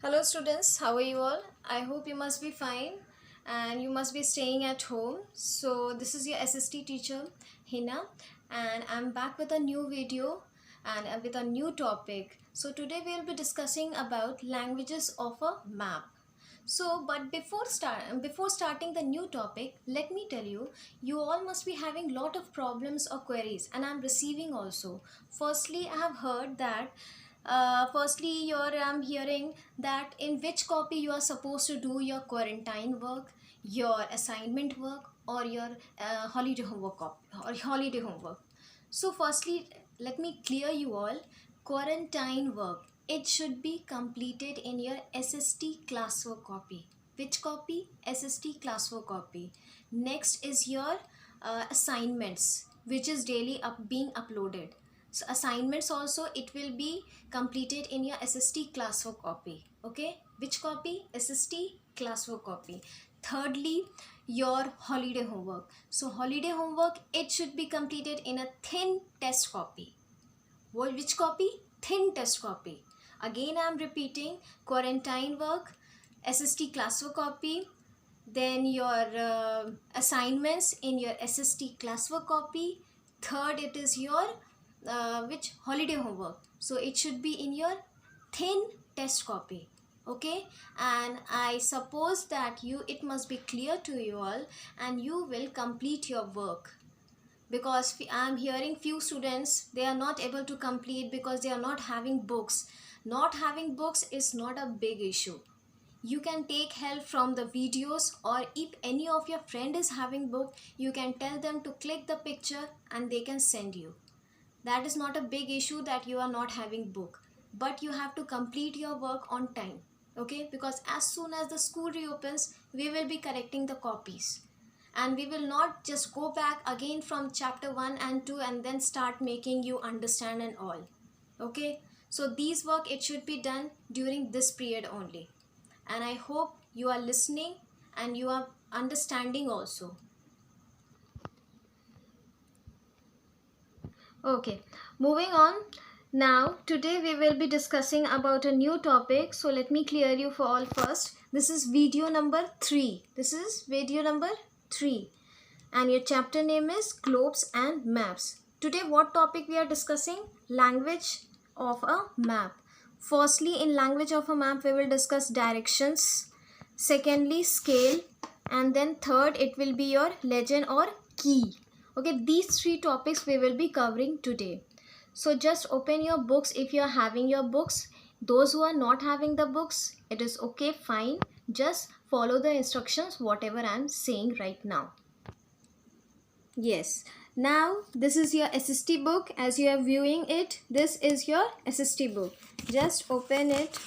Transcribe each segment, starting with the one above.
Hello students, how are you all? I hope you must be fine and you must be staying at home. So this is your SST teacher Hina and I'm back with a new video and with a new topic. So today we'll be discussing about languages of a map. But before starting the new topic, let me tell you, you all must be having lot of problems or queries, and I'm receiving also. Firstly, I have heard that. I'm hearing that in which copy you are supposed to do your quarantine work, your assignment work, or your holiday homework. So, firstly, let me clear you all. Quarantine work, it should be completed in your SST classwork copy. Which copy? SST classwork copy. Next is your assignments, which is daily being uploaded. So assignments also, it will be completed in your SST classwork copy. Okay, which copy? SST classwork copy. Thirdly, your holiday homework. So holiday homework, it should be completed in a thin test copy. Which copy? Thin test copy. Again I am repeating, quarantine work, SST classwork copy, then your assignments in your SST classwork copy. Third, it is your which holiday homework, so it should be in your thin test copy. Okay, and I suppose that it must be clear to you all and you will complete your work, because I am hearing few students, they are not able to complete because they are not having books. Not having books is not a big issue. You can take help from the videos, or if any of your friend is having book, you can tell them to click the picture and they can send you. That is not a big issue that you are not having book, but you have to complete your work on time. Okay, because as soon as the school reopens, we will be correcting the copies, and we will not just go back again from chapter 1 and 2 and then start making you understand and all. Okay, so these work, it should be done during this period only, and I hope you are listening and you are understanding also. Okay, moving on. Now, today we will be discussing about a new topic. So let me clear you for all first. This is video number 3. This is video number 3. And your chapter name is Globes and Maps. Today what topic we are discussing? Language of a map. Firstly, in language of a map, we will discuss directions. Secondly, scale. And then third, it will be your legend or key. Okay, these 3 topics we will be covering today. So just open your books if you are having your books. Those who are not having the books, it is okay, fine. Just follow the instructions, whatever I am saying right now. Yes. Now this is your SST book. As you are viewing it, this is your SST book. Just open it.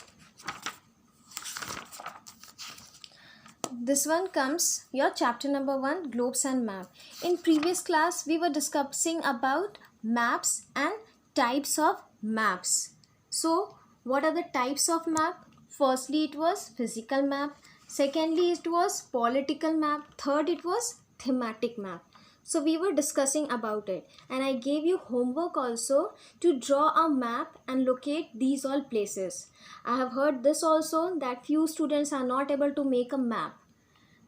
This one comes your chapter number 1, globes and map. In previous class we were discussing about maps and types of maps. So what are the types of map? Firstly, it was physical map. Secondly, it was political map. Third, it was thematic map. So we were discussing about it, and I gave you homework also to draw a map and locate these all places. I have heard this also, that few students are not able to make a map.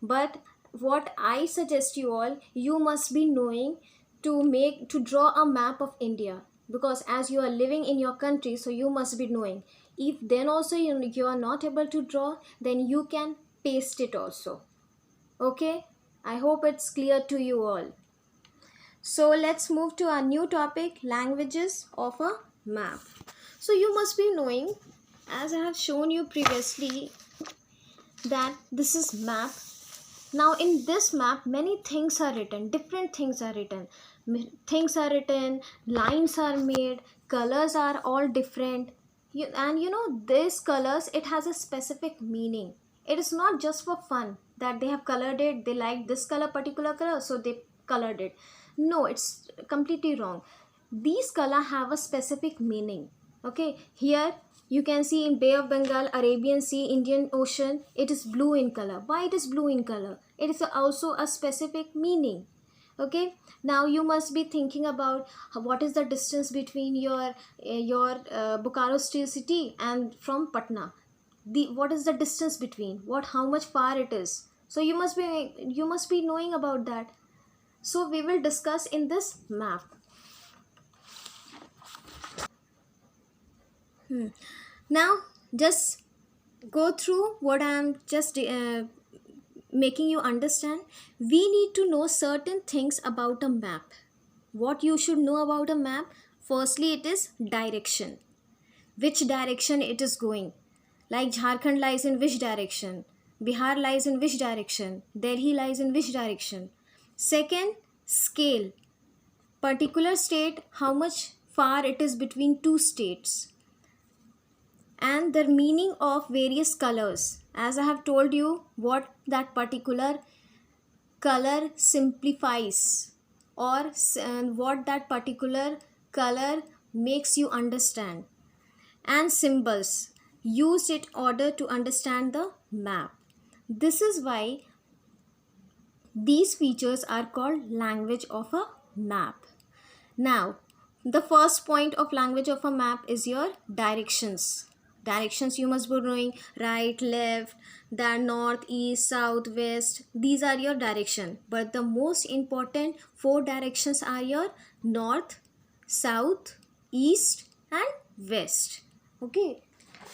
But what I suggest you all, you must be knowing to draw a map of India, because as you are living in your country, so you must be knowing. If then also you are not able to draw, then you can paste it also. Okay, I hope it's clear to you all. So let's move to our new topic, languages of a map. So you must be knowing, as I have shown you previously, that this is map. Now in this map, many things are written, different things are written. Things are written, lines are made, colors are all different. And you know, these colors, it has a specific meaning. It is not just for fun that they have colored it, they like this color, particular color, so they colored it. No, it's completely wrong. These color have a specific meaning. Okay, here you can see in Bay of Bengal, Arabian Sea, Indian Ocean, it is blue in color. Why it is blue in color? It is also a specific meaning. Okay, now you must be thinking about what is the distance between your Bokaro city and from Patna. what is the distance between, how much far it is. So you must be knowing about that. So we will discuss in this map. Now just go through what I am just making you understand. We need to know certain things about a map. What you should know about a map: firstly, it is direction, which direction it is going. Like Jharkhand lies in which direction, Bihar lies in which direction, Delhi lies in which direction. Second, scale, particular state, how much far it is between two states. And the meaning of various colors, as I have told you what that particular color simplifies, or what that particular color makes you understand. And symbols used in order to understand the map. This is why these features are called language of a map. Now, the first point of language of a map is your directions. Directions you must be knowing: right, left, the north, east, south, west. These are your direction. But the most important 4 directions are your north, south, east and west. Okay,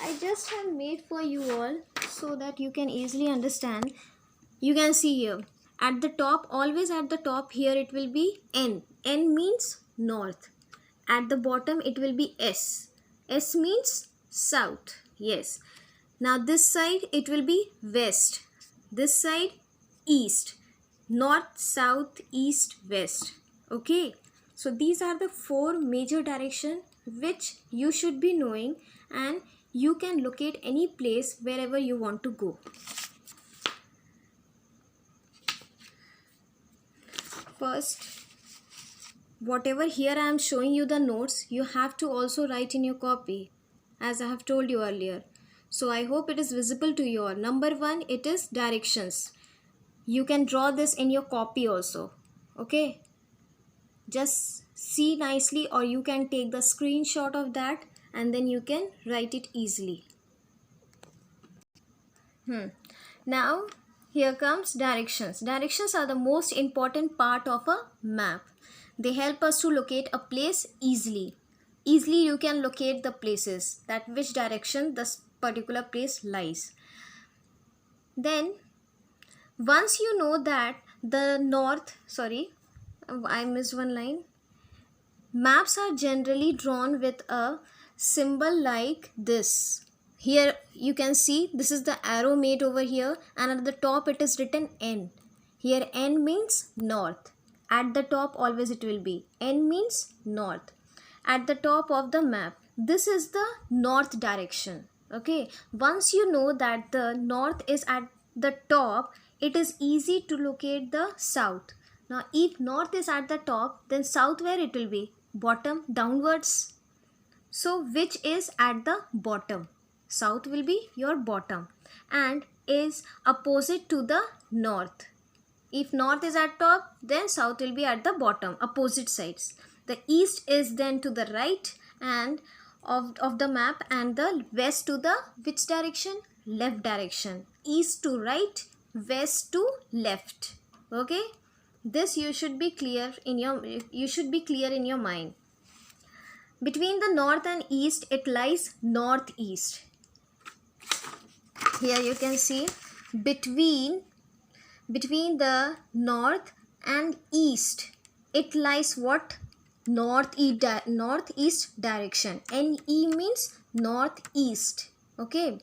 I just have made for you all so that you can easily understand. You can see here at the top, always at the top here it will be N. N means north. At the bottom it will be S. S means south. Yes. Now this side it will be west. This side east. North, south, east, west. Okay. So these are the 4 major directions which you should be knowing, and you can locate any place wherever you want to go. First, whatever here I am showing you the notes, you have to also write in your copy, as I have told you earlier. So I hope it is visible to you all. Number 1, it is directions. You can draw this in your copy also. Okay. Just see nicely, or you can take the screenshot of that and then you can write it easily. Now here comes directions. Directions are the most important part of a map. They help us to locate a place easily. Easily you can locate the places, that which direction this particular place lies. Then once you know that the north, sorry, I missed one line. Maps are generally drawn with a symbol like this. Here you can see this is the arrow made over here, and at the top it is written N. Here N means north. At the top always it will be N means north. At the top of the map, this is the north direction. Okay. Once you know that the north is at the top, it is easy to locate the south. Now if north is at the top, then south where it will be? Bottom, downwards. So which is at the bottom? South will be your bottom and is opposite to the north. If north is at top, then south will be at the bottom, opposite sides. The east is then to the right and of the map, and the west to the which direction? Left direction. East to right, west to left. Okay. This you should be clear in your mind. Between the north and east, it lies northeast. Here you can see between the north and east, it lies what? Northeast direction. NE means northeast. Okay.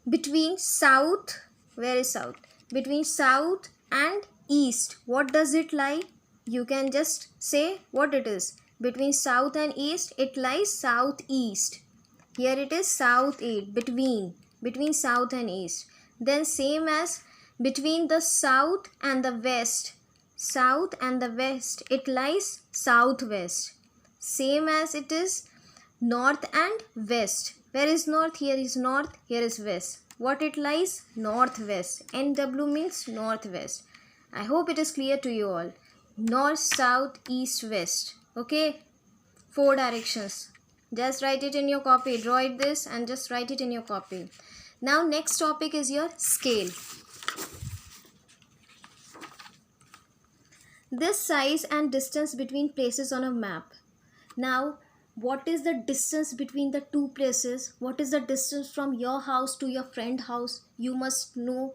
Between south, where is south? Between south and east, what does it lie? You can just say what it is. Between south and east, it lies southeast. Here it is southeast, between south and east. Then same as between the south and the west, it lies southwest. Same as it is north and west. Where is north? Here is north, here is west. What it lies? Northwest. NW means northwest. I hope it is clear to you all. North, south, east, west. Okay. 4 directions. Just write it in your copy. Draw it this and just write it in your copy. Now next topic is your scale. This size and distance between places on a map. Now, what is the distance between the two places? What is the distance from your house to your friend house? You must know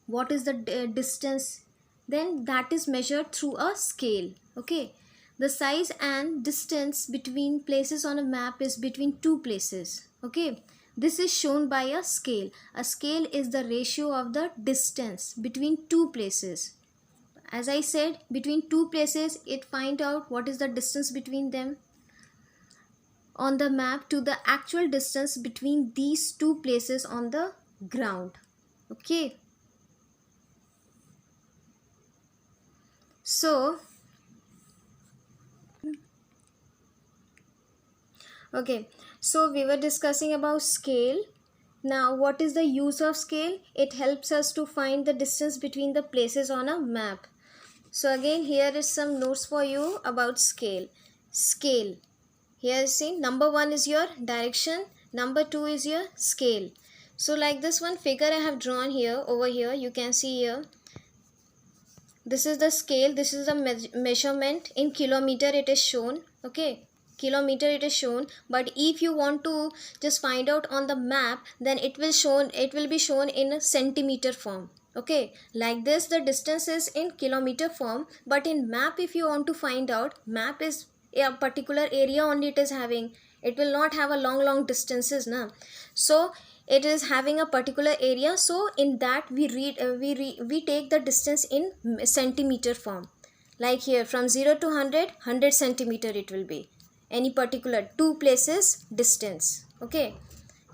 what is the distance. Then that is measured through a scale. Okay. The size and distance between places on a map is between two places. Okay. This is shown by a scale. A scale is the ratio of the distance between two places. As I said, between two places, it find out what is the distance between them on the map to the actual distance between these two places on the ground. Okay. So, we were discussing about scale. Now, what is the use of scale? It helps us to find the distance between the places on a map. So again, here is some notes for you about scale. Scale. Here see, number 1 is your direction, number 2 is your scale. So like this one figure I have drawn here, over here, you can see here. This is the scale, this is the measurement in kilometer it is shown, okay. Kilometer it is shown, but if you want to just find out on the map, then it will be shown in a centimeter form. Okay, like this the distance is in kilometer form, but in map if you want to find out, map is a particular area only it is having. It will not have a long distances na. So it is having a particular area, so in that we take the distance in centimeter form. Like here from 0 to 100 centimeter it will be any particular two places distance. Okay,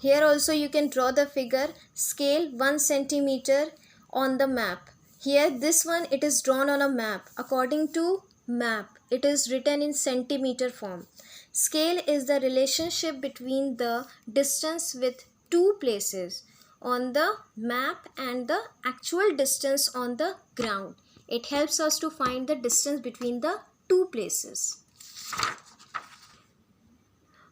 here also you can draw the figure scale 1 centimeter on the map. Here this one it is drawn on a map. According to map it is written in centimeter form. Scale is the relationship between the distance with two places on the map and the actual distance on the ground. It helps us to find the distance between the two places.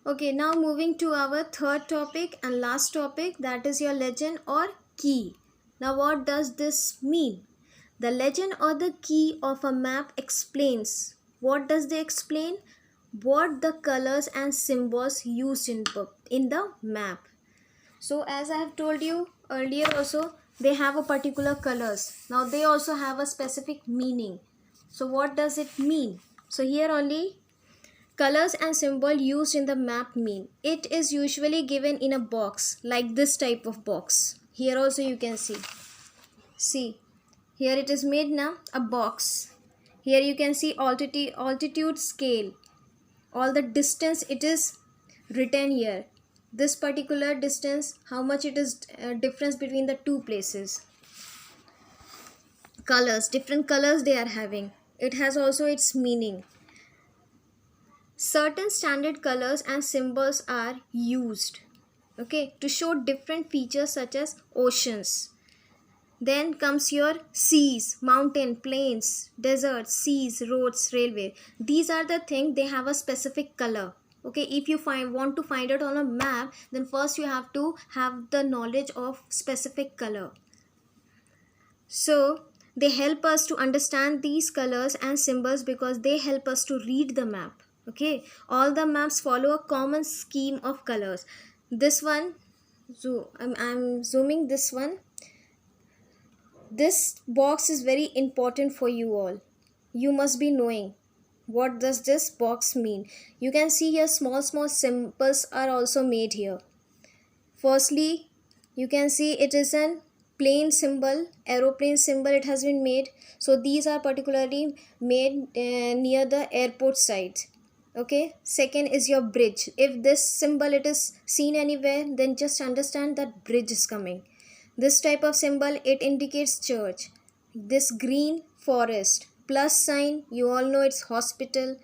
Okay, now moving to our third topic and last topic, that is your legend or key. Now what does this mean? The legend or the key of a map explains. What does they explain? What the colors and symbols used in the map. So as I have told you earlier also, they have a particular colors. Now they also have a specific meaning. So what does it mean? So here only colors and symbol used in the map mean. It is usually given in a box like this type of box. Here also you can see. See, here it is made now a box. Here you can see altitude scale. All the distance it is written here. This particular distance, how much it is difference between the two places. Colors, different colors they are having. It has also its meaning. Certain standard colors and symbols are used, okay, to show different features such as oceans. Then comes your seas, mountain, plains, deserts, seas, roads, railway. These are the things, they have a specific color. Okay, if you want to find it on a map, then first you have to have the knowledge of specific color. So they help us to understand these colors and symbols because they help us to read the map. Okay, all the maps follow a common scheme of colors. This one, so I'm zooming this one. This box is very important for you all. You must be knowing what does this box mean. You can see here small symbols are also made here. Firstly, you can see it is an plane symbol, aeroplane symbol it has been made. So these are particularly made near the airport side. Okay, second is your bridge. If this symbol it is seen anywhere, then just understand that bridge is coming. This type of symbol, it indicates church. This green forest, plus sign, you all know it's hospital,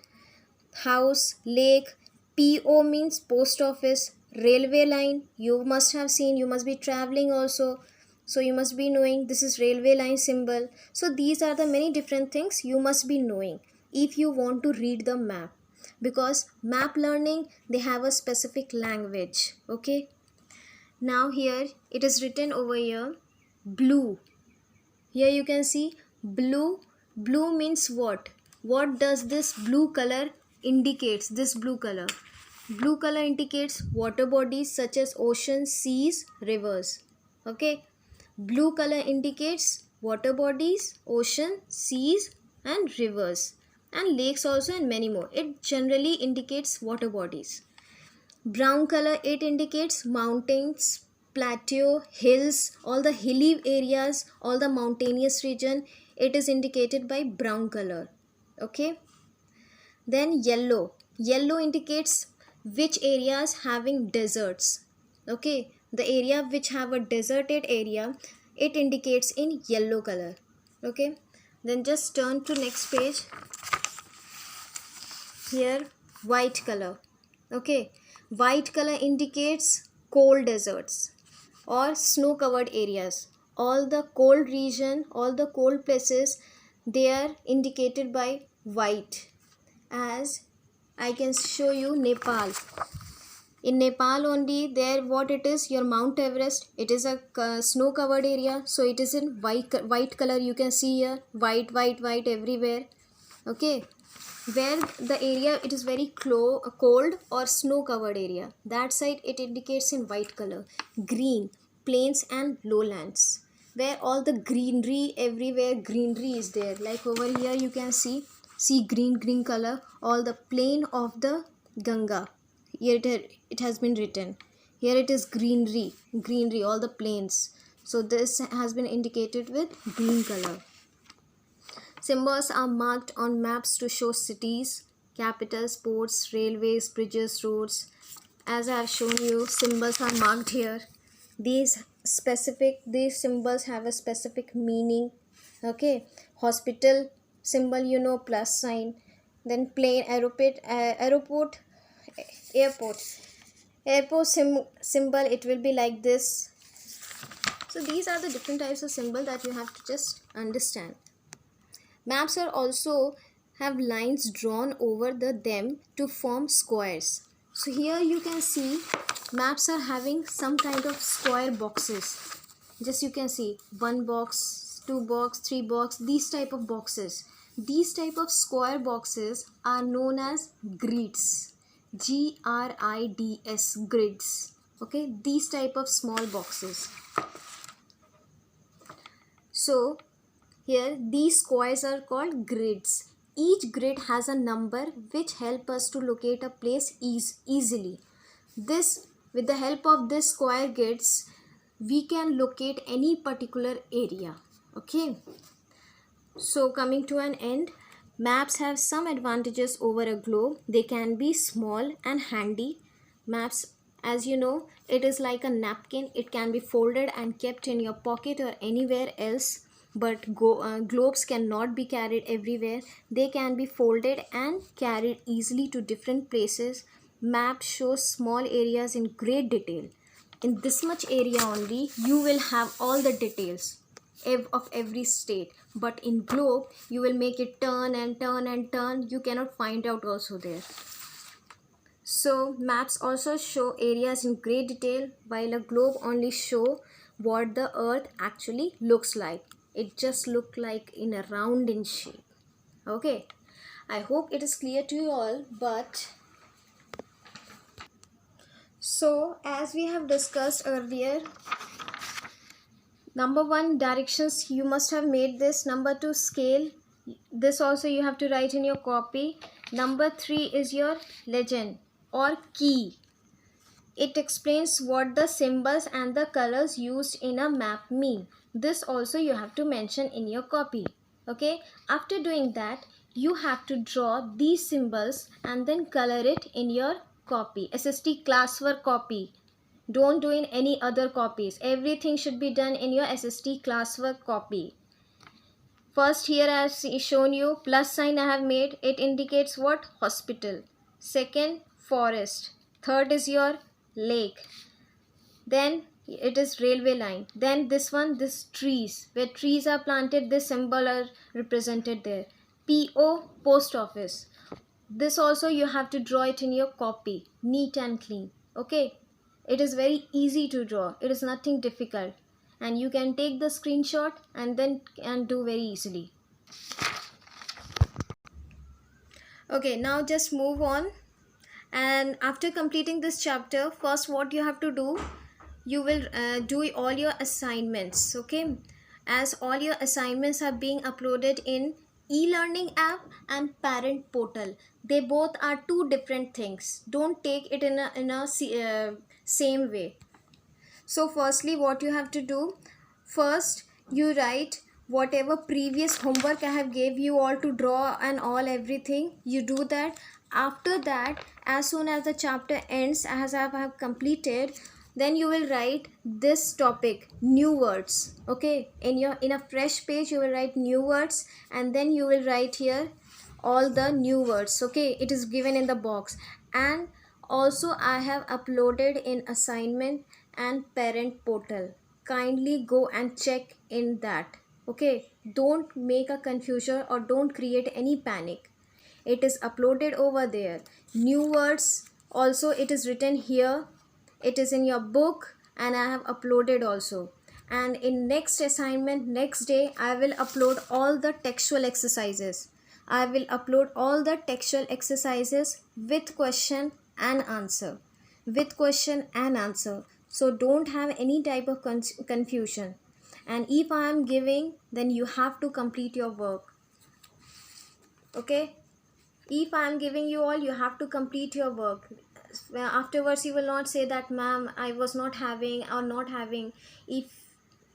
house, lake. PO means post office. Railway line, you must have seen, you must be traveling also, so you must be knowing this is railway line symbol. So these are the many different things you must be knowing if you want to read the map, because map learning, they have a specific language. Okay, Now here it is written over here blue. Here you can see blue. Blue means what? What does this blue color indicates? This blue color. Blue color indicates water bodies such as oceans, seas, rivers. Okay. Blue color indicates water bodies, ocean, seas and rivers, and lakes also, and many more. It generally indicates water bodies. Brown color, it indicates mountains, plateau, hills, all the hilly areas, all the mountainous region. It is indicated by brown color. Okay. Then yellow. Yellow indicates which areas having deserts. Okay. The area which have a deserted area, it indicates in yellow color. Okay. Then just turn to next page. Here white color. Okay. White color indicates cold deserts or snow covered areas. All the cold region, all the cold places, they are indicated by white. As I can show you Nepal. In Nepal only, there what it is, your Mount Everest, it is a snow covered area, so it is in white color. You can see here white everywhere. Okay. Where the area it is very cold or snow covered area, that side it indicates in white color. Green, plains and lowlands, where all the greenery, everywhere greenery is there. Like over here you can see green color, all the plain of the Ganga. Here it has been written. Here it is greenery, all the plains. So this has been indicated with green color. Symbols are marked on maps to show cities, capitals, ports, railways, bridges, roads. As I have shown you, symbols are marked here. These symbols have a specific meaning. Okay. Hospital symbol, you know, plus sign. Then plane, airport symbol, it will be like this. So these are the different types of symbol that you have to just understand. Maps are also have lines drawn over them to form squares. So here you can see maps are having some kind of square boxes. Just you can see 1 box, 2 box, 3 box, these type of boxes. These type of square boxes are known as grids. GRIDS, grids. Okay, these type of small boxes. So here these squares are called grids. Each grid has a number which help us to locate a place easily. With the help of this square grids, we can locate any particular area. Okay. So coming to an end, maps have some advantages over a globe. They can be small and handy. Maps, as you know, it is like a napkin. It can be folded and kept in your pocket or anywhere else. But globes cannot be carried everywhere. They can be folded and carried easily to different places. Map shows small areas in great detail. In this much area only, you will have all the details of every state. But in globe, you will make it turn and turn and turn. You cannot find out also there. So maps also show areas in great detail, while a globe only show what the earth actually looks like. It just look like in a round in shape. Okay, I hope it is clear to you all. But so as we have discussed earlier, number 1, directions, you must have made this. Number 2, scale, this also you have to write in your copy. Number 3 is your legend or key. It explains what the symbols and the colors used in a map mean. This also you have to mention in your copy. Okay, after doing that, you have to draw these symbols and then color it in your copy, SST classwork copy. Don't do in any other copies. Everything should be done in your SST classwork copy. First, here I have shown you plus sign I have made. It indicates what? Hospital. Second, forest. Third is your lake. Then it is railway line. Then this one, this trees. Where trees are planted, this symbol are represented there. PO, post office. This also you have to draw it in your copy. Neat and clean. Okay. It is very easy to draw. It is nothing difficult. And you can take the screenshot and then can do very easily. Okay, now just move on. And after completing this chapter, first what you have to do, you will do all your assignments. Okay, as all your assignments are being uploaded in e-learning app and parent portal. They both are two different things. Don't take it in a same way. So firstly what you have to do, first you write whatever previous homework I have gave you all to draw and all everything, you do that. After that, as soon as the chapter ends, as I have completed, then you will write this topic, new words. Okay, in a fresh page you will write new words, and then you will write here all the new words. Okay, it is given in the box. And also I have uploaded in assignment and parent portal. Kindly go and check in that. Okay, don't make a confusion or don't create any panic. It is uploaded over there. New words also, it is written here. It is in your book and I have uploaded also. And in next assignment, next day, I will upload all the textual exercises. I will upload all the textual exercises with question and answer. With question and answer. So don't have any type of confusion. And if I am giving, then you have to complete your work. Okay? If I am giving you all, you have to complete your work. Afterwards you will not say that ma'am I was not having or not having. If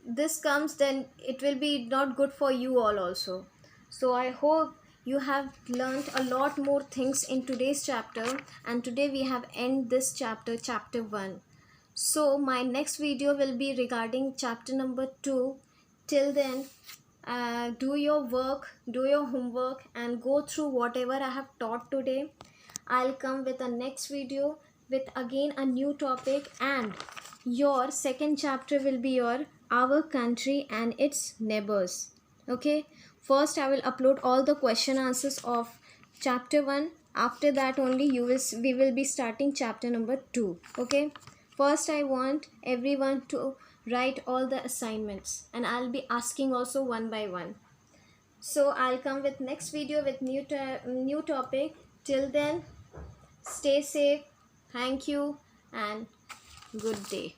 this comes, then it will be not good for you all also. So I hope you have learned a lot more things in today's chapter, and today we have end this chapter, chapter 1. So my next video will be regarding chapter number 2. Till then, do your work, do your homework, and go through whatever I have taught today. I'll come with a next video with again a new topic, and your second chapter will be your our country and its neighbors. Okay, first I will upload all the question answers of chapter 1. After that only we will be starting chapter number 2. Okay, first I want everyone to write all the assignments, and I'll be asking also one by one. So I'll come with next video with new topic. Till then, stay safe. Thank you and good day.